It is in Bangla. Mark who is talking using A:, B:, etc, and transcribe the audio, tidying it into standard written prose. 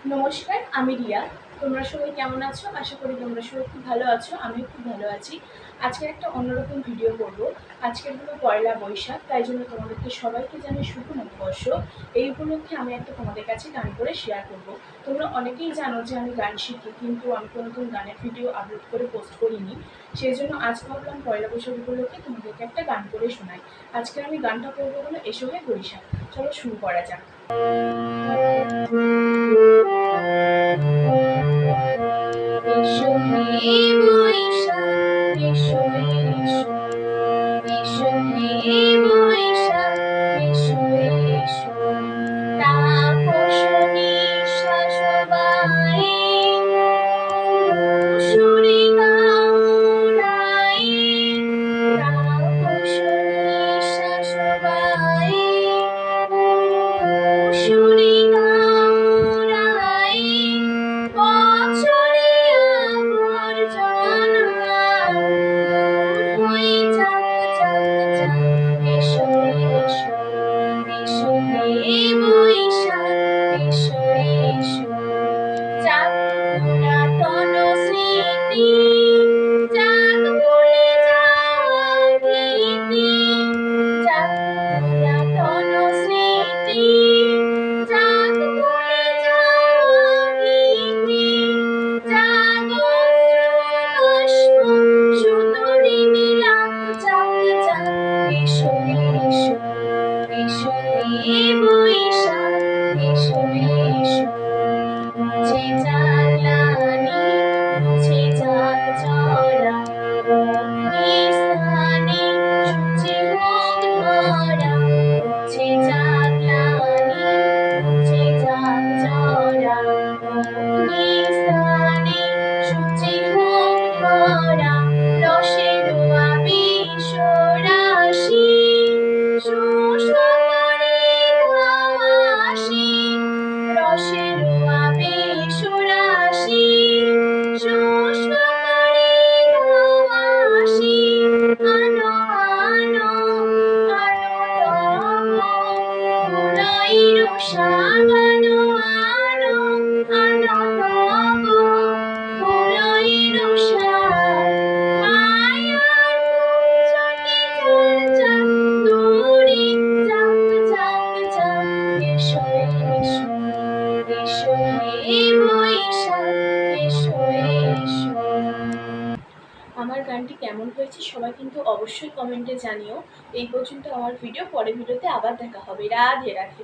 A: নমস্কার, আমি রিয়া। তোমরা সবাই কেমন আছো? আশা করি তোমরা সবাই খুব ভালো আছো। আমিও খুব ভালো আছি। আজকে একটা অন্যরকম ভিডিও করব। আজকের হলো পয়লা বৈশাখ, তাই জন্য তোমাদেরকে সবাইকে জানাই শুভ নববর্ষ। এই উপলক্ষে আমি একটা তোমাদের কাছে গান করে শেয়ার করব। তোমরা অনেকেই জানো যে আমি গান শিখি, কিন্তু আমি কোনোদিন গানের ভিডিও আপলোড করে পোস্ট করিনি। সেই জন্য আজ ভাবলাম পয়লা বৈশাখ উপলক্ষে তোমাদেরকে একটা গান করে শোনাই। আজকে আমি গানটা করবো হলো এসো হে বৈশাখ। চলো শুরু করা যাক।
B: এসো হে বৈশাখ, এসো এসো, এসো হে বৈশাখ, এসো এসো। তাপস নিঃশ্বাস বায়ে সুরে গাওরায়ে, তাপস নিঃশ্বাস বায়ে সুরে গাওরায়ে। বছরে আবর্জনা দূর হয়ে যাক যাক যাক। এসো এসো, এসো হে বৈশাখ, এসো এসো। যাক পুরাতন স্মৃতি, যাক ভুলে যাওয়া ভীতি, যাক পুরাতন স্মৃতি, যাক ভুলে যাওয়া ভীতি, যাক অশ্রু শুধু নিবিলাপ যাক যাক। এসো এসো, এসো হে বৈশাখ, এসো এসো। মুছে যাক গ্লানি, মুছে যাক জরা, অগ্নিস্থানে সূচি হোক ধরা। মুছে যাক গ্লানি, মুছে যাক জরা, অগ্নিস্থানে সূচি হোক ধরা। রসের আবেশ রাশি শুষ্ক করে হাওয়াসি, রসের আবেশ রাশি শুষ্ক করে হাওয়াসি। আনো আনো আনো তব প্রলয়ের সাগানো, আনো আনো তব প্রলয়ের সাগ। মায়ার মুঞ্জনে ঝাল ঝাল দূরে যাক যাক যাক। এসো এসো, এসো হে বৈশাখ, এসো এসো।
A: আমার গানটি কেমন হয়েছে সবাই কিন্তু অবশ্যই কমেন্টে জানিও। এই পর্যন্ত আমার ভিডিও, পরের ভিডিওতে আবার দেখা হবে। রাধে রাধে।